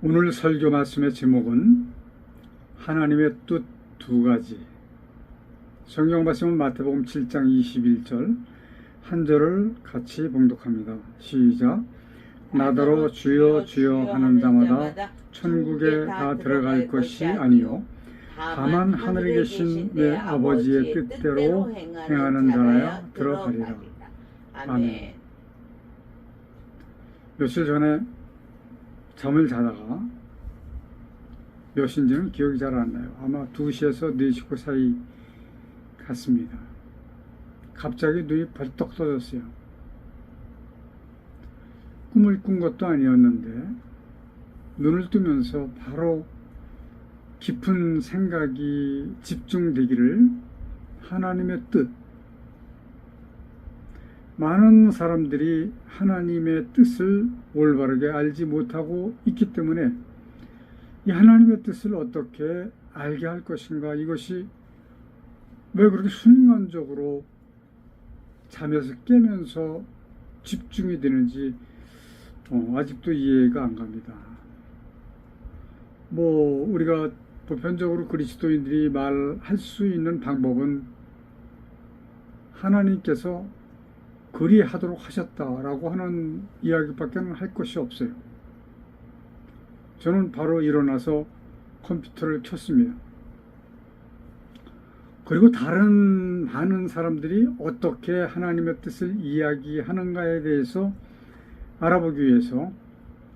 오늘 설교 말씀의 제목은 하나님의 뜻 두 가지. 성경 말씀은 마태복음 7장 21절 한 절을 같이 봉독합니다. 시작. 나더러 주여 주여 하는 자마다 천국에 다 들어갈 것이 아니요 다만 하늘에 계신 내 아버지의 뜻대로 행하는 자라야 들어가리라. 아멘. 며칠 전에 잠을 자다가 몇 시인지는 기억이 잘 안 나요. 아마 2시에서 4시 사이 같습니다. 갑자기 눈이 벌떡 떠졌어요. 꿈을 꾼 것도 아니었는데 눈을 뜨면서 바로 깊은 생각이 집중되기를 하나님의 뜻. 많은 사람들이 하나님의 뜻을 올바르게 알지 못하고 있기 때문에 이 하나님의 뜻을 어떻게 알게 할 것인가, 이것이 왜 그렇게 순간적으로 잠에서 깨면서 집중이 되는지 아직도 이해가 안 갑니다. 우리가 보편적으로 그리스도인들이 말할 수 있는 방법은 하나님께서 그리하도록 하셨다라고 하는 이야기밖에 할 것이 없어요. 저는 바로 일어나서 컴퓨터를 켰습니다. 그리고 다른 많은 사람들이 어떻게 하나님의 뜻을 이야기하는가에 대해서 알아보기 위해서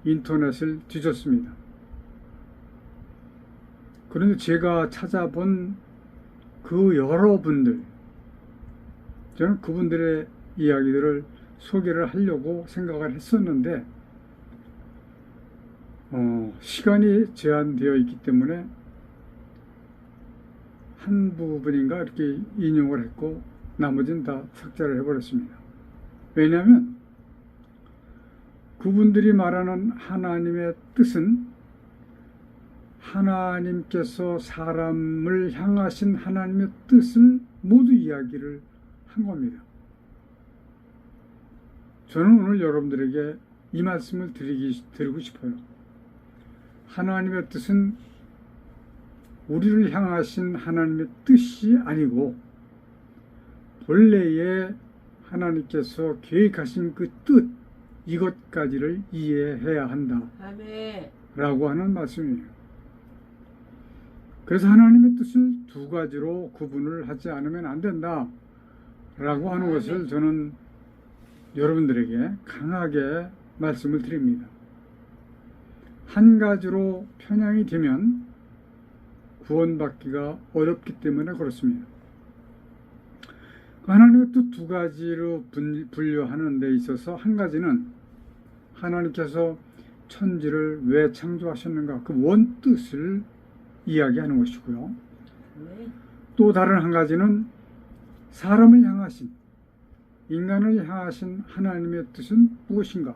인터넷을 뒤졌습니다. 그런데 제가 찾아본 그 여러분들, 저는 그분들의 이야기들을 소개를 하려고 생각을 했었는데 시간이 제한되어 있기 때문에 한 부분인가 이렇게 인용을 했고 나머지는 다 삭제를 해버렸습니다. 왜냐하면 그분들이 말하는 하나님의 뜻은 하나님께서 사람을 향하신 하나님의 뜻을 모두 이야기를 한 겁니다. 저는 오늘 여러분들에게 이 말씀을 드리고 싶어요. 하나님의 뜻은 우리를 향하신 하나님의 뜻이 아니고 본래의 하나님께서 계획하신 그 뜻, 이것까지를 이해해야 한다. 아멘. 라고 하는 말씀이에요. 그래서 하나님의 뜻을 두 가지로 구분을 하지 않으면 안 된다 라고 하는 것을 저는 여러분들에게 강하게 말씀을 드립니다. 한 가지로 편향이 되면 구원받기가 어렵기 때문에 그렇습니다. 하나님의 뜻 두 가지로 분류하는 데 있어서 한 가지는 하나님께서 천지를 왜 창조하셨는가, 그 원뜻을 이야기하는 것이고요. 또 다른 한 가지는 사람을 향하신, 인간을 향하신 하나님의 뜻은 무엇인가.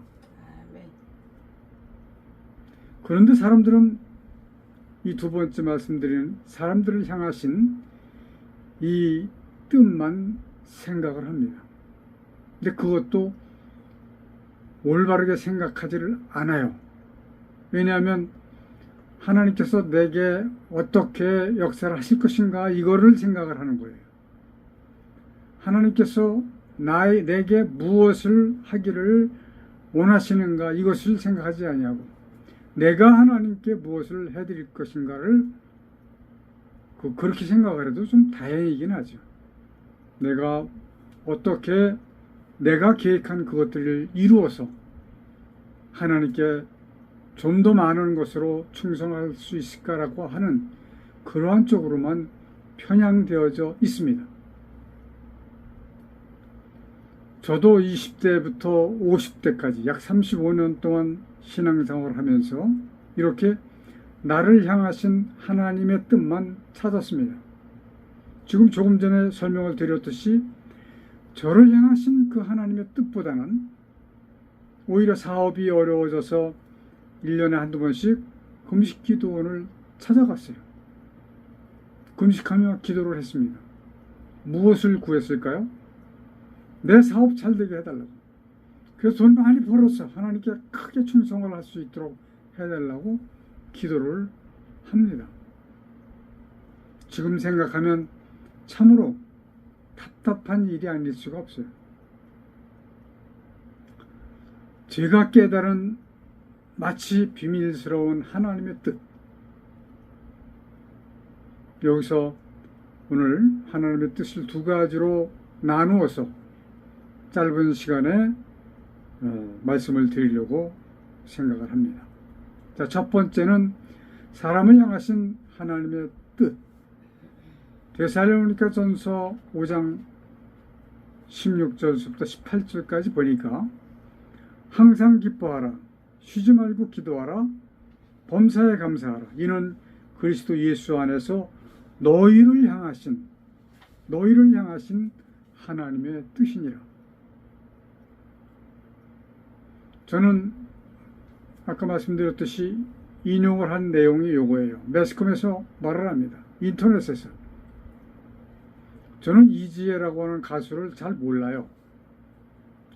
그런데 사람들은 이 두 번째 말씀드린 사람들을 향하신 이 뜻만 생각을 합니다. 근데 그것도 올바르게 생각하지를 않아요. 왜냐하면 하나님께서 내게 어떻게 역사를 하실 것인가, 이거를 생각을 하는 거예요. 하나님께서 내게 무엇을 하기를 원하시는가, 이것을 생각하지 아니하고 내가 하나님께 무엇을 해드릴 것인가를 그렇게 생각을 해도 좀 다행이긴 하죠. 내가 어떻게 내가 계획한 그것들을 이루어서 하나님께 좀 더 많은 것으로 충성할 수 있을까라고 하는 그러한 쪽으로만 편향되어져 있습니다. 저도 20대부터 50대까지 약 35년 동안 신앙생활을 하면서 이렇게 나를 향하신 하나님의 뜻만 찾았습니다. 지금 조금 전에 설명을 드렸듯이 저를 향하신 그 하나님의 뜻보다는 오히려 사업이 어려워져서 1년에 한두 번씩 금식 기도원을 찾아갔어요. 금식하며 기도를 했습니다. 무엇을 구했을까요? 내 사업 잘 되게 해달라고. 그래서 돈 많이 벌어서 하나님께 크게 충성을 할 수 있도록 해달라고 기도를 합니다. 지금 생각하면 참으로 답답한 일이 아닐 수가 없어요. 제가 깨달은 마치 비밀스러운 하나님의 뜻, 여기서 오늘 하나님의 뜻을 두 가지로 나누어서 짧은 시간에 말씀을 드리려고 생각을 합니다. 자, 첫 번째는 사람을 향하신 하나님의 뜻. 데살로니가 전서 5장 16절부터 18절까지 보니까 항상 기뻐하라, 쉬지 말고 기도하라, 범사에 감사하라. 이는 그리스도 예수 안에서 너희를 향하신 하나님의 뜻이니라. 저는 아까 말씀드렸듯이 인용을 한 내용이 요거예요. 매스컴에서 말을 합니다. 인터넷에서. 저는 이지혜라고 하는 가수를 잘 몰라요.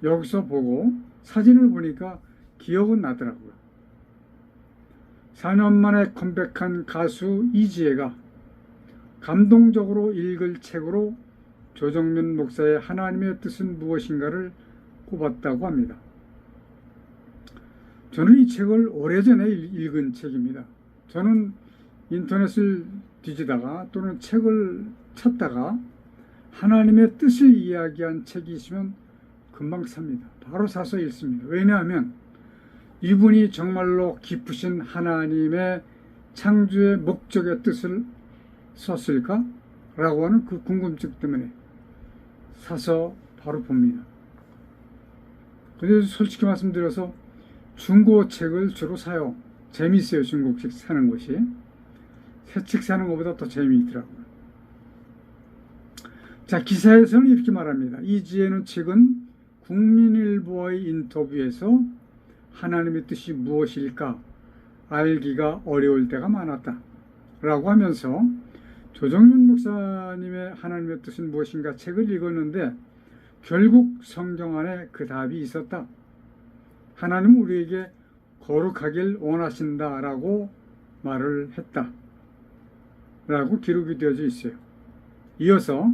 여기서 보고 사진을 보니까 기억은 나더라고요. 4년 만에 컴백한 가수 이지혜가 감동적으로 읽을 책으로 조정면 목사의 하나님의 뜻은 무엇인가를 꼽았다고 합니다. 저는 이 책을 오래전에 읽은 책입니다. 저는 인터넷을 뒤지다가 또는 책을 찾다가 하나님의 뜻을 이야기한 책이 있으면 금방 삽니다. 바로 사서 읽습니다. 왜냐하면 이분이 정말로 깊으신 하나님의 창조의 목적의 뜻을 썼을까? 라고 하는 그 궁금증 때문에 사서 바로 봅니다. 근데 솔직히 말씀드려서 중고책을 주로 사요. 재미있어요. 중고책 사는 것이. 새 책 사는 것보다 더 재미있더라고요. 자, 기사에서는 이렇게 말합니다. 이지혜는 최근 국민일보와의 인터뷰에서 하나님의 뜻이 무엇일까 알기가 어려울 때가 많았다 라고 하면서 조정윤 목사님의 하나님의 뜻은 무엇인가 책을 읽었는데 결국 성경 안에 그 답이 있었다. 하나님은 우리에게 거룩하길 원하신다 라고 말을 했다 라고 기록이 되어져 있어요. 이어서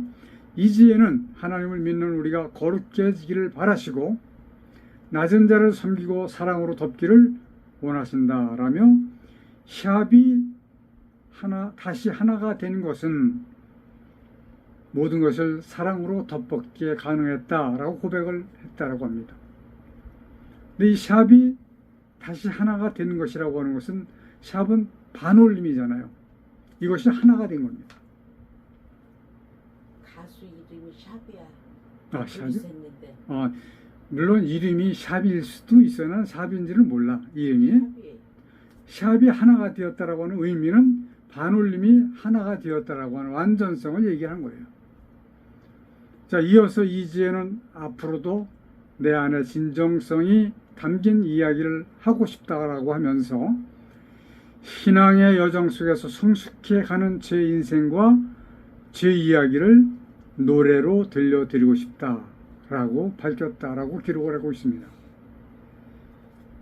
이지혜는 하나님을 믿는 우리가 거룩해지기를 바라시고 낮은 자를 섬기고 사랑으로 덮기를 원하신다라며 샵이 다시 하나가 된 것은 모든 것을 사랑으로 덮었기에 가능했다라고 고백을 했다라고 합니다. 근데 이 샵이 다시 하나가 된 것이라고 하는 것은 샵은 반올림이잖아요. 이것이 하나가 된 겁니다. 가수 이름이 샵이야. 아, 샵이? 물론 이름이 샵일 수도 있어. 난 샵인지는 몰라. 이름이. 샵이 하나가 되었다라고 하는 의미는 반올림이 하나가 되었다라고 하는 완전성을 얘기하는 거예요. 자, 이어서 이지혜는 앞으로도 내 안에 진정성이 담긴 이야기를 하고 싶다라고 하면서 신앙의 여정 속에서 성숙해가는 제 인생과 제 이야기를 노래로 들려드리고 싶다라고 밝혔다라고 기록을 하고 있습니다.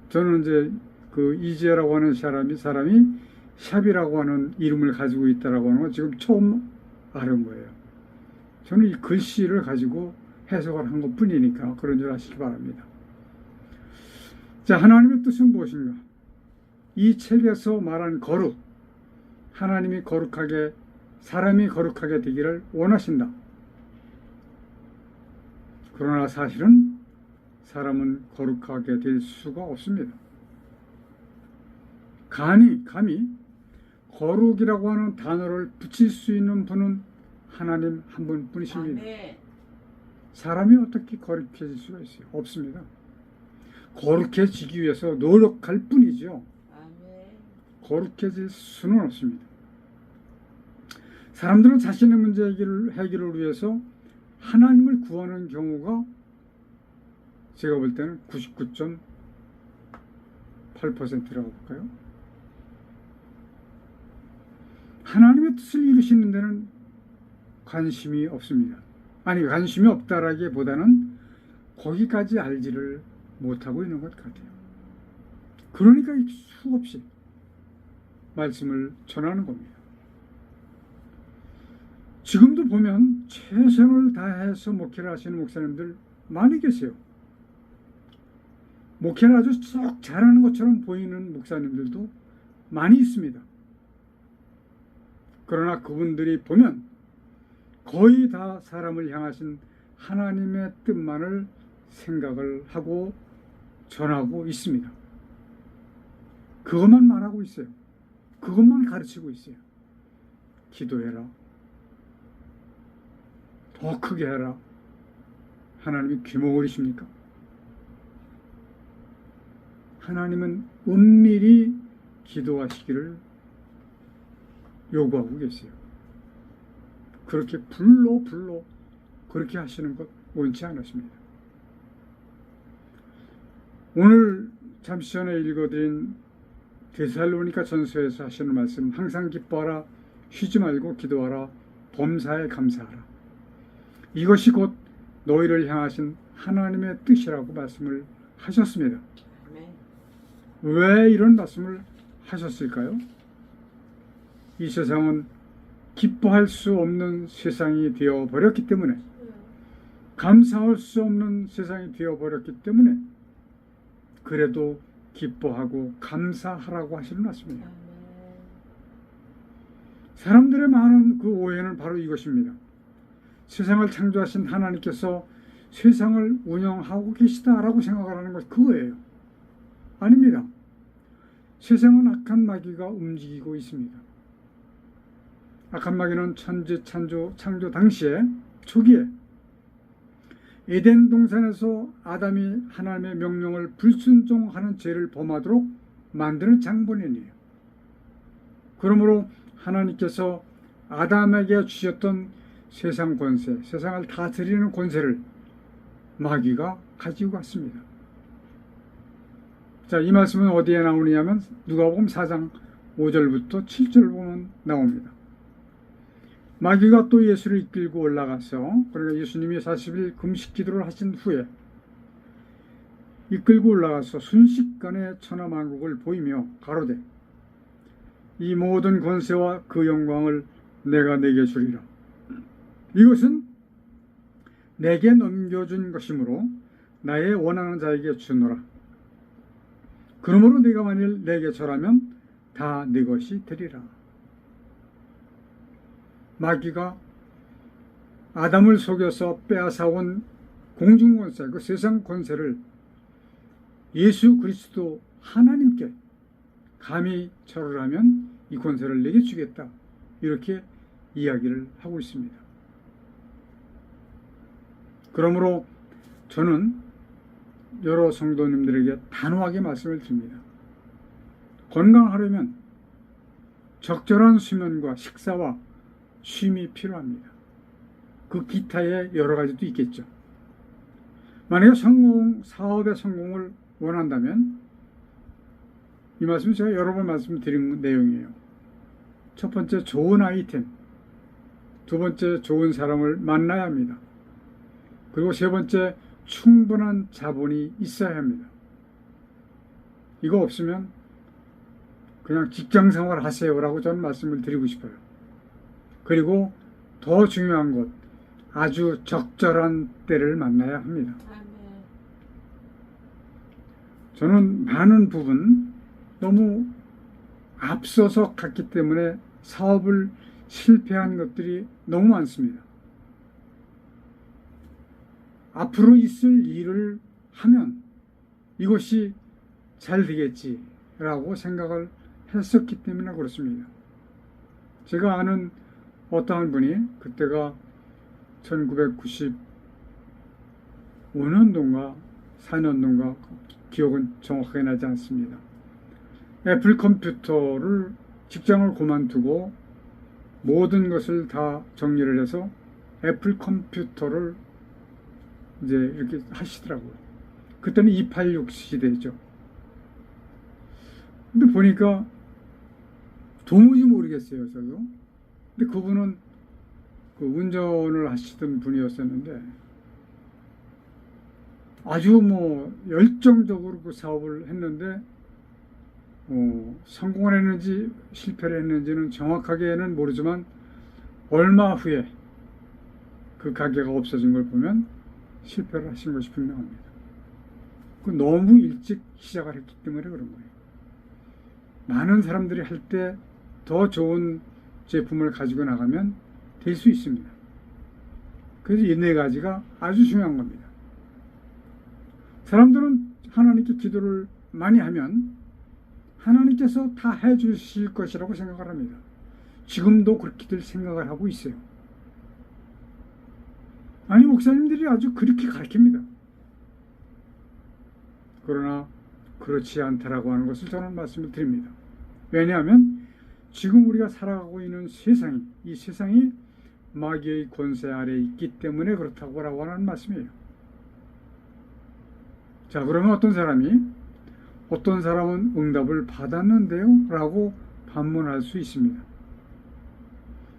저는 이제 그 이지혜라고 하는 사람이 샵이라고 하는 이름을 가지고 있다라고 하는 건 지금 처음 알은 거예요. 저는 이 글씨를 가지고 해석을 한 것 뿐이니까 그런 줄 아시기 바랍니다. 자, 하나님의 뜻은 무엇인가? 이 책에서 말한 거룩, 하나님이 거룩하게, 사람이 거룩하게 되기를 원하신다. 그러나 사실은 사람은 거룩하게 될 수가 없습니다. 감히 거룩이라고 하는 단어를 붙일 수 있는 분은 하나님 한 분뿐이십니다. 사람이 어떻게 거룩해질 수가 있어요? 없습니다. 거룩해지기 위해서 노력할 뿐이죠. 거룩해질 수는 없습니다. 사람들은 자신의 문제 해결을 위해서 하나님을 구하는 경우가 제가 볼 때는 99.8%라고 볼까요? 하나님의 뜻을 이루시는 데는 관심이 없습니다. 아니, 관심이 없다라기보다는 거기까지 알지를 못하고 있는 것 같아요. 그러니까 수없이 말씀을 전하는 겁니다. 지금도 보면 최선을 다해서 목회를 하시는 목사님들 많이 계세요. 목회를 아주 쏙 잘하는 것처럼 보이는 목사님들도 많이 있습니다. 그러나 그분들이 보면 거의 다 사람을 향하신 하나님의 뜻만을 생각을 하고 전하고 있습니다. 그것만 말하고 있어요. 그것만 가르치고 있어요. 기도해라. 더 크게 해라. 하나님이 귀머거리십니까? 하나님은 은밀히 기도하시기를 요구하고 계세요. 그렇게 불러 그렇게 하시는 것 원치 않으십니다. 오늘 잠시 전에 읽어드린 데살로니가 전서에서 하시는 말씀, 항상 기뻐하라, 쉬지 말고 기도하라, 범사에 감사하라. 이것이 곧 너희를 향하신 하나님의 뜻이라고 말씀을 하셨습니다. 아멘. 왜 이런 말씀을 하셨을까요? 이 세상은 기뻐할 수 없는 세상이 되어버렸기 때문에, 감사할 수 없는 세상이 되어버렸기 때문에 그래도 기뻐하고 감사하라고 하시는 말씀이에요. 아멘. 사람들의 많은 그 오해는 바로 이것입니다. 세상을 창조하신 하나님께서 세상을 운영하고 계시다라고 생각을 하는 것이 그거예요. 아닙니다. 세상은 악한 마귀가 움직이고 있습니다. 악한 마귀는 천지 창조 당시에 초기에 에덴 동산에서 아담이 하나님의 명령을 불순종하는 죄를 범하도록 만드는 장본인이에요. 그러므로 하나님께서 아담에게 주셨던 세상 권세, 세상을 다스리는 권세를 마귀가 가지고 갔습니다. 자, 이 말씀은 어디에 나오느냐면 누가복음 4장 5절부터 7절 보면 나옵니다. 마귀가 또 예수를 이끌고 올라가서, 그러니까 예수님이 40일 금식 기도를 하신 후에 이끌고 올라가서 순식간에 천하만국을 보이며 가로되 이 모든 권세와 그 영광을 내가 네게 주리라. 이것은 내게 넘겨준 것이므로 나의 원하는 자에게 주노라. 그러므로 네가 만일 내게 절하면 다 네 것이 되리라. 마귀가 아담을 속여서 빼앗아온 공중권세, 그 세상 권세를 예수 그리스도 하나님께 감히 절을 하면 이 권세를 내게 주겠다, 이렇게 이야기를 하고 있습니다. 그러므로 저는 여러 성도님들에게 단호하게 말씀을 드립니다. 건강하려면 적절한 수면과 식사와 쉼이 필요합니다. 그 기타의 여러 가지도 있겠죠. 만약에 사업의 성공을 원한다면, 이 말씀은 제가 여러 번 말씀드린 내용이에요. 첫 번째, 좋은 아이템. 두 번째, 좋은 사람을 만나야 합니다. 그리고 세 번째, 충분한 자본이 있어야 합니다. 이거 없으면 그냥 직장생활 하세요라고 저는 말씀을 드리고 싶어요. 그리고 더 중요한 것, 아주 적절한 때를 만나야 합니다. 아멘. 저는 많은 부분 너무 앞서서 갔기 때문에 사업을 실패한 것들이 너무 많습니다. 앞으로 있을 일을 하면 이것이 잘 되겠지라고 생각을 했었기 때문에 그렇습니다. 제가 아는 어떠한 분이, 그때가 1995년도인가 4년도인가 기억은 정확하게 나지 않습니다. 애플 컴퓨터를 직장을 그만두고 모든 것을 다 정리를 해서 애플 컴퓨터를 이제 이렇게 하시더라고요. 그때는 286 시대죠. 근데 보니까 도무지 모르겠어요, 저도. 근데 그분은 그 운전을 하시던 분이었었는데 아주 열정적으로 그 사업을 했는데 성공을 했는지 실패를 했는지는 정확하게는 모르지만 얼마 후에 그 가게가 없어진 걸 보면 실패를 하신 것이 분명합니다. 너무 일찍 시작을 했기 때문에 그런 거예요. 많은 사람들이 할 때 더 좋은 제품을 가지고 나가면 될 수 있습니다. 그래서 이 네 가지가 아주 중요한 겁니다. 사람들은 하나님께 기도를 많이 하면 하나님께서 다 해주실 것이라고 생각을 합니다. 지금도 그렇게들 생각을 하고 있어요. 아니, 목사님들이 아주 그렇게 가르칩니다. 그러나 그렇지 않다라고 하는 것을 저는 말씀을 드립니다. 왜냐하면 지금 우리가 살아가고 있는 세상이, 이 세상이 마귀의 권세 아래에 있기 때문에 그렇다고 하는 말씀이에요. 자, 그러면 어떤 사람은 응답을 받았는데요? 라고 반문할 수 있습니다.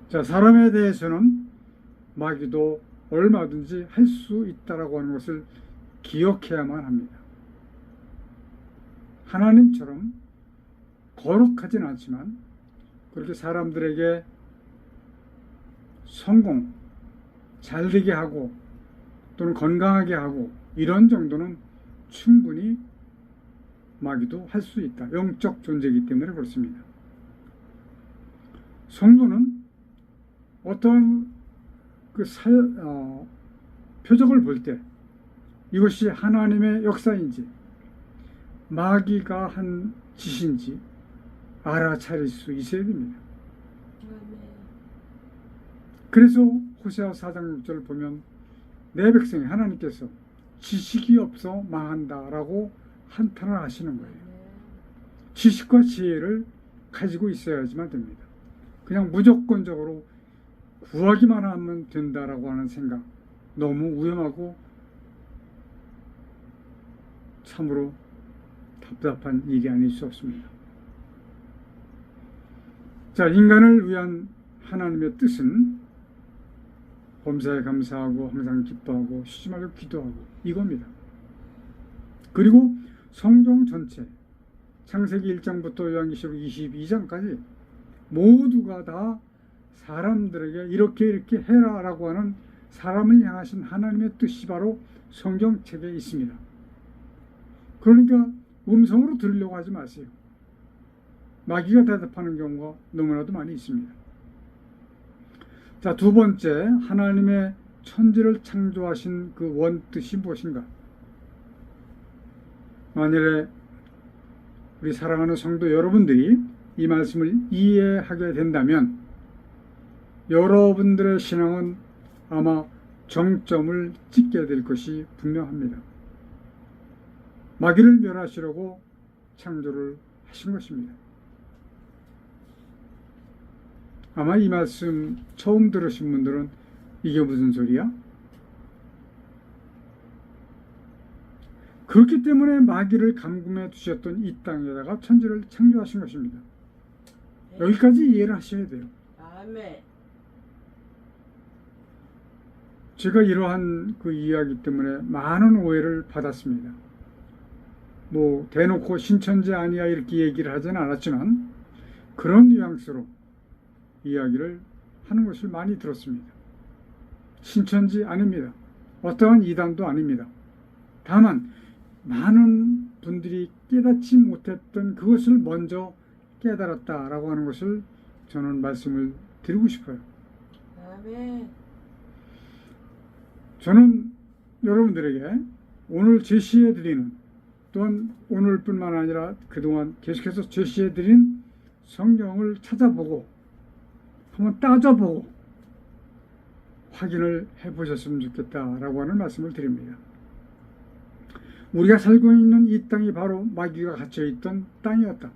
자, 사람에 대해서는 마귀도 얼마든지 할 수 있다라고 하는 것을 기억해야만 합니다. 하나님처럼 거룩하진 않지만 그렇게 사람들에게 성공, 잘되게 하고 또는 건강하게 하고 이런 정도는 충분히 마귀도 할 수 있다. 영적 존재이기 때문에 그렇습니다. 성도는 어떤 표적을 볼 때 이것이 하나님의 역사인지 마귀가 한 짓인지 알아차릴 수 있어야 됩니다. 그래서 호세아 4장 6절을 보면 내 백성이 하나님께서 지식이 없어 망한다라고 한탄을 하시는 거예요. 지식과 지혜를 가지고 있어야지만 됩니다. 그냥 무조건적으로 구하기만 하면 된다라고 하는 생각, 너무 위험하고 참으로 답답한 일이 아닐 수 없습니다. 자, 인간을 위한 하나님의 뜻은 범사에 감사하고 항상 기뻐하고 쉬지 말고 기도하고 이겁니다. 그리고 성경 전체 창세기 1장부터 요한계시록 22장까지 모두가 다 사람들에게 이렇게 해라 라고 하는 사람을 향하신 하나님의 뜻이 바로 성경책에 있습니다. 그러니까 음성으로 들으려고 하지 마세요. 마귀가 대답하는 경우가 너무나도 많이 있습니다. 자, 두 번째, 하나님의 천지를 창조하신 그 원뜻이 무엇인가? 만일에 우리 사랑하는 성도 여러분들이 이 말씀을 이해하게 된다면 여러분들의 신앙은 아마 정점을 찍게 될 것이 분명합니다. 마귀를 멸하시려고 창조를 하신 것입니다. 아마 이 말씀 처음 들으신 분들은 이게 무슨 소리야? 그렇기 때문에 마귀를 감금해 두셨던 이 땅에다가 천지를 창조하신 것입니다. 여기까지 이해를 하셔야 돼요. 아멘. 제가 이러한 그 이야기 때문에 많은 오해를 받았습니다. 뭐 대놓고 신천지 아니야 이렇게 얘기를 하지는 않았지만 그런 뉘앙스로 이야기를 하는 것을 많이 들었습니다. 신천지 아닙니다. 어떠한 이단도 아닙니다. 다만 많은 분들이 깨닫지 못했던 그것을 먼저 깨달았다라고 하는 것을 저는 말씀을 드리고 싶어요. 아멘. 저는 여러분들에게 오늘 제시해드리는 또한 오늘뿐만 아니라 그동안 계속해서 제시해드린 성경을 찾아보고 한번 따져보고 확인을 해보셨으면 좋겠다라고 하는 말씀을 드립니다. 우리가 살고 있는 이 땅이 바로 마귀가 갇혀있던 땅이었다.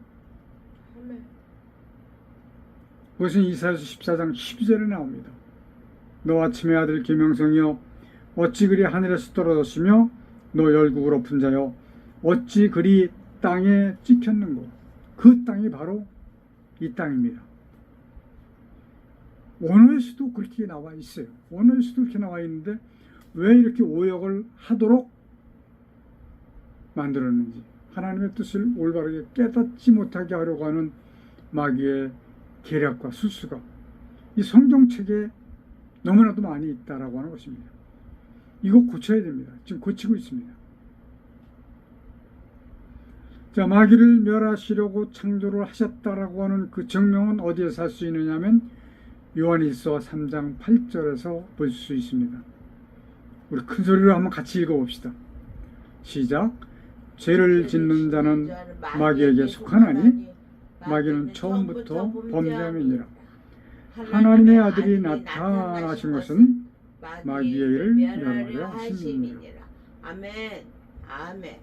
그것은 이사야서 14장 12절에 나옵니다. 너 아침의 아들 김영성이여 어찌 그리 하늘에서 떨어졌으며 너 열국을 엎은 자여 어찌 그리 땅에 찍혔는고. 그 땅이 바로 이 땅입니다. 원어에서도 그렇게 나와 있어요. 원어에서도 그렇게 나와 있는데 왜 이렇게 오역을 하도록 만들었는지 하나님의 뜻을 올바르게 깨닫지 못하게 하려고 하는 마귀의 계략과 술수가 이 성경책에 너무나도 많이 있다라고 하는 것입니다. 이거 고쳐야 됩니다. 지금 고치고 있습니다. 자, 마귀를 멸하시려고 창조를 하셨다라고 하는 그 정명은 어디에서 할 수 있느냐 하면 요한일서 3장 8절에서 볼 수 있습니다. 우리 큰 소리로 한번 같이 읽어봅시다. 시작. 죄를 짓는 자는 마귀에게 속하나니 마귀는 처음부터 범죄함이니라. 하나님의 아들이 나타나신 것은 마귀의 일을 멸하려 하심이니라. 아멘. 아멘.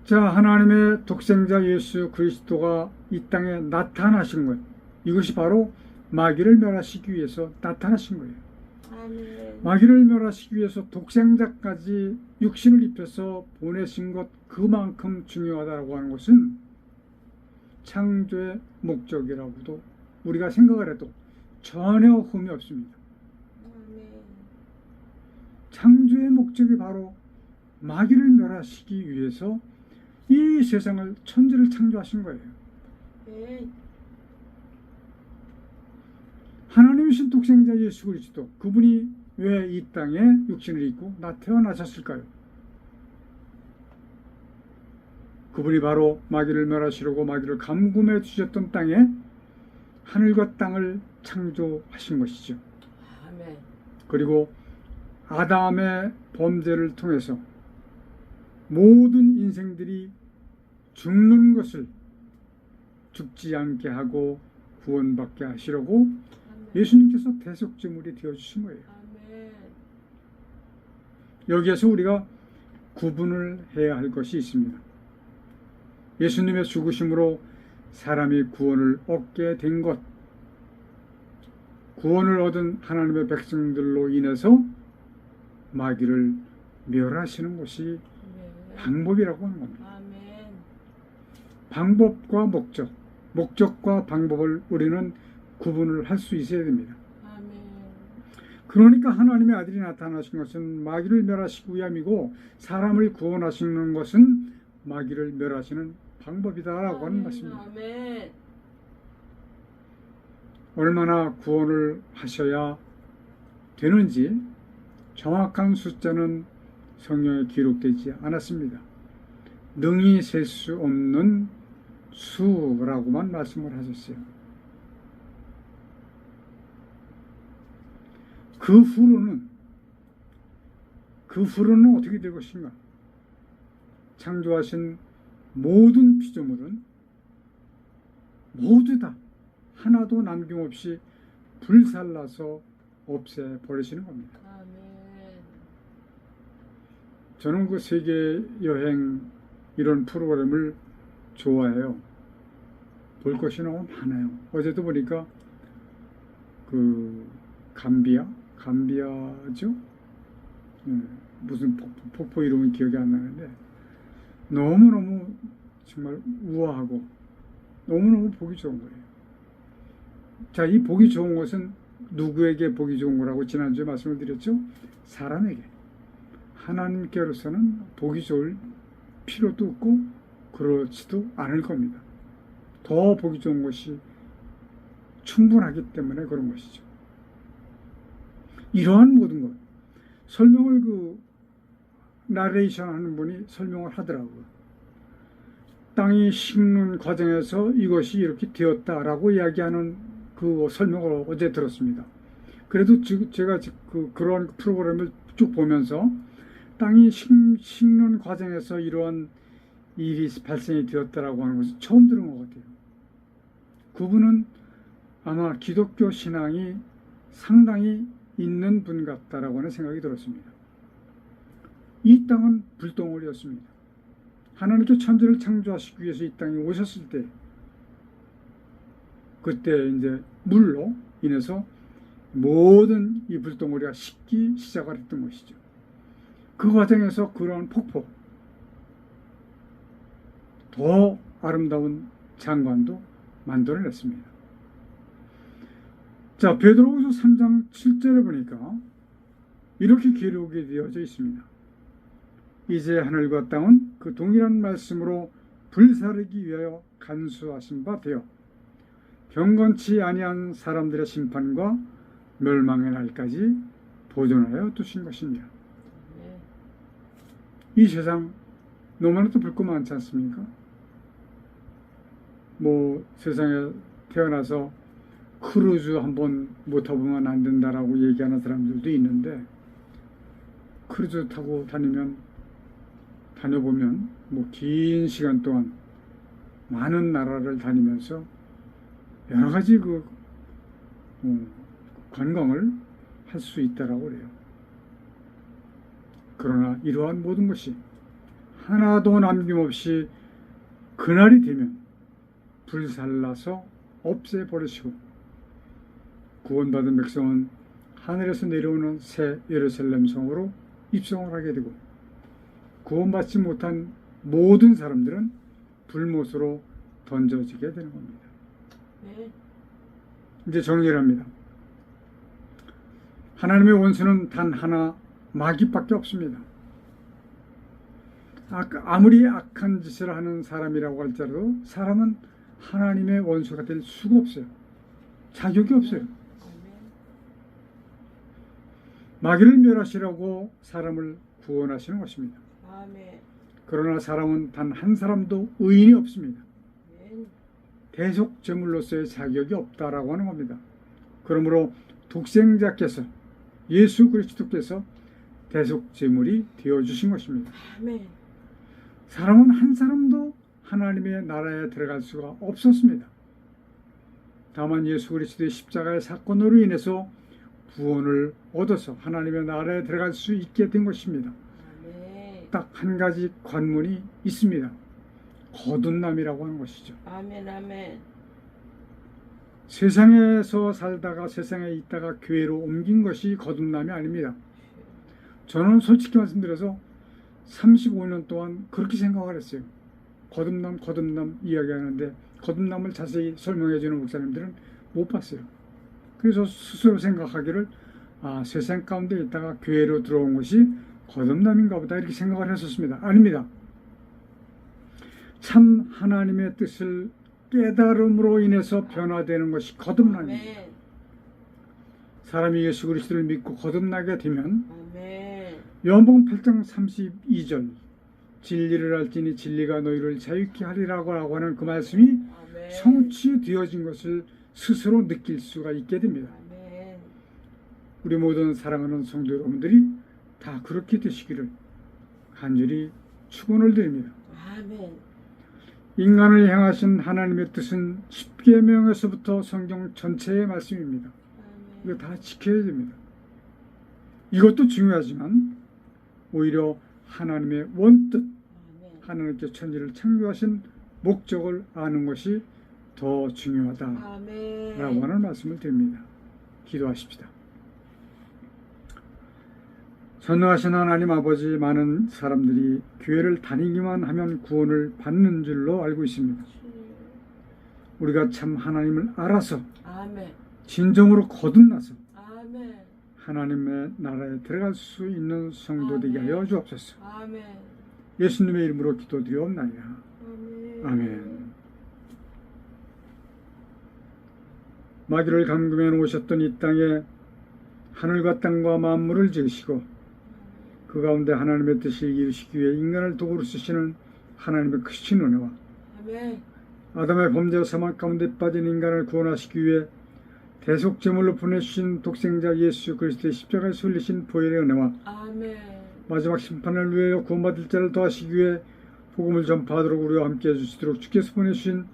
자, 하나님의 독생자 예수 그리스도가 이 땅에 나타나신 것, 이것이 바로 마귀를 멸하시기 위해서 나타나신 거예요. 아멘. 마귀를 멸하시기 위해서 독생자까지 육신을 입혀서 보내신 것, 그만큼 중요하다고 하는 것은 창조의 목적이라고도 우리가 생각을 해도 전혀 흠이 없습니다. 아멘. 창조의 목적이 바로 마귀를 멸하시기 위해서 이 세상을, 천지를 창조하신 거예요. 네. 하나님이신 독생자 예수 그리스도, 그분이 왜 이 땅에 육신을 입고 태어나셨을까요? 그분이 바로 마귀를 멸하시려고 마귀를 감금해 주셨던 땅에 하늘과 땅을 창조하신 것이죠. 아멘. 그리고 아담의 범죄를 통해서 모든 인생들이 죽는 것을 죽지 않게 하고 구원받게 하시려고 아멘. 예수님께서 대속제물이 되어주신 거예요. 아멘. 여기에서 우리가 구분을 해야 할 것이 있습니다. 예수님의 죽으심으로 사람이 구원을 얻게 된 것, 구원을 얻은 하나님의 백성들로 인해서 마귀를 멸하시는 것이 방법이라고 하는 겁니다. 아멘. 방법과 목적, 목적과 방법을 우리는 구분을 할 수 있어야 됩니다. 아멘. 그러니까 하나님의 아들이 나타나신 것은 마귀를 멸하시기 위함이고, 사람을 구원하시는 것은 마귀를 멸하시는 방법이다라고 하는 것입니다. 아멘. 얼마나 구원을 하셔야 되는지 정확한 숫자는 성경에 기록되지 않았습니다. 능히 셀 수 없는 수라고만 말씀을 하셨어요. 그 후로는 어떻게 될 것인가? 창조하신 모든 피조물은 모두 다 하나도 남김없이 불살라서 없애버리시는 겁니다. 아멘. 저는 그 세계 여행 이런 프로그램을 좋아해요. 볼 것이 너무 많아요. 어제도 보니까 그 감비아죠? 무슨 폭포 이름은 기억이 안 나는데 너무너무 정말 우아하고 너무너무 보기 좋은 거예요. 자, 이 보기 좋은 것은 누구에게 보기 좋은 거라고 지난주에 말씀을 드렸죠? 사람에게. 하나님께로서는 보기 좋을 필요도 없고 그렇지도 않을 겁니다. 더 보기 좋은 것이 충분하기 때문에 그런 것이죠. 이러한 모든 것, 설명을 나레이션 하는 분이 설명을 하더라고요. 땅이 식는 과정에서 이것이 이렇게 되었다라고 이야기하는 그 설명을 어제 들었습니다. 그래도 제가 그런 프로그램을 쭉 보면서 땅이 식는 과정에서 이러한 일이 발생이 되었다라고 하는 것을 처음 들은 것 같아요. 그분은 아마 기독교 신앙이 상당히 있는 분 같다라고 하는 생각이 들었습니다. 이 땅은 불덩어리였습니다. 하나님께 천지를 창조하시기 위해서 이 땅에 오셨을 때, 그때 이제 물로 인해서 모든 이 불덩어리가 식기 시작을 했던 것이죠. 그 과정에서 그러한 폭포, 더 아름다운 장관도 만들어냈습니다. 자, 베드로후서 3장 7절에 보니까 이렇게 기록이 되어져 있습니다. 이제 하늘과 땅은 그 동일한 말씀으로 불사르기 위하여 간수하신 바 되어 경건치 아니한 사람들의 심판과 멸망의 날까지 보존하여 두신 것입니다. 아멘. 이 세상 너무나도 볼 거 많지 않습니까? 뭐 세상에 태어나서 크루즈 한번 못 타보면 안 된다라고 얘기하는 사람들도 있는데, 크루즈 타고 다녀보면 뭐 긴 시간 동안 많은 나라를 다니면서 여러 가지 관광을 할 수 있다라고 그래요. 그러나 이러한 모든 것이 하나도 남김없이 그날이 되면 불살라서 없애버리시고 구원받은 백성은 하늘에서 내려오는 새 예루살렘 성으로 입성을 하게 되고, 구원받지 못한 모든 사람들은 불못으로 던져지게 되는 겁니다. 네. 이제 정리를 합니다. 하나님의 원수는 단 하나, 마귀밖에 없습니다. 아무리 악한 짓을 하는 사람이라고 할지라도 사람은 하나님의 원수가 될 수가 없어요. 자격이 없어요. 아멘. 마귀를 멸하시라고 사람을 구원하시는 것입니다. 아멘. 그러나 사람은 단 한 사람도 의인이 없습니다. 아멘. 대속 제물로서의 자격이 없다라고 하는 겁니다. 그러므로 독생자께서, 예수 그리스도께서 대속 제물이 되어주신 것입니다. 아멘. 사람은 한 사람도 하나님의 나라에 들어갈 수가 없었습니다. 다만 예수 그리스도의 십자가의 사건으로 인해서 구원을 얻어서 하나님의 나라에 들어갈 수 있게 된 것입니다. 아멘. 딱 한 가지 관문이 있습니다. 거듭남이라고 하는 것이죠. 아멘. 아멘. 세상에서 살다가 세상에 있다가 교회로 옮긴 것이 거듭남이 아닙니다. 저는 솔직히 말씀드려서 35년 동안 그렇게 생각을 했어요. 거듭남 이야기하는데 거듭남을 자세히 설명해 주는 목사님들은 못 봤어요. 그래서 스스로 생각하기를 세상 가운데 있다가 교회로 들어온 것이 거듭남인가 보다 이렇게 생각을 했었습니다. 아닙니다. 참 하나님의 뜻을 깨달음으로 인해서 변화되는 것이 거듭남입니다. 아멘. 사람이 예수 그리스도를 믿고 거듭나게 되면 아멘. 요한복음 8장 32절 진리를 알지니 진리가 너희를 자유케 하리라고 하는 그 말씀이 아멘. 성취되어진 것을 스스로 느낄 수가 있게 됩니다. 아멘. 우리 모든 사랑하는 성도 여러분들이 다 그렇게 되시기를 간절히 축원을 드립니다. 아멘. 인간을 향하신 하나님의 뜻은 십계명에서부터 성경 전체의 말씀입니다. 이거 아멘. 다 지켜야 됩니다. 이것도 중요하지만 오히려 하나님의 원뜻, 아멘. 하나님께 천지를 창조하신 목적을 아는 것이 더 중요하다라고 아멘. 하는 말씀을 드립니다. 기도하십시다. 전능하신 하나님 아버지, 많은 사람들이 교회를 다니기만 하면 구원을 받는 줄로 알고 있습니다. 우리가 참 하나님을 알아서 아멘. 진정으로 거듭나서 아멘. 하나님의 나라에 들어갈 수 있는 성도 되게 하여 주옵소서. 아멘. 예수님의 이름으로 기도드리옵나이다. 아멘. 아멘. 마귀를 감금해 놓으셨던 이 땅에 하늘과 땅과 만물을 지으시고 그 가운데 하나님의 뜻을 이루시기 위해 인간을 도구로 쓰시는 하나님의 크신 은혜와 아멘. 아담의 범죄와 사망 가운데 빠진 인간을 구원하시기 위해 대속제물로 보내주신 독생자 예수 그리스도의 십자가에서 흘리신 보혈의 은혜와 아멘. 마지막 심판을 위하여 구원받을 자를 더하시기 위해 복음을 전파하도록 우리와 함께 해주시도록 주께서 보내주신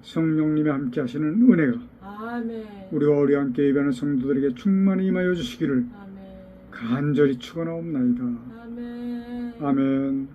성령님이 함께 하시는 은혜가 아멘. 우리와 함께 예배하는 성도들에게 충만히 임하여 주시기를 아멘. 간절히 축원하옵나이다. 아멘. 아멘.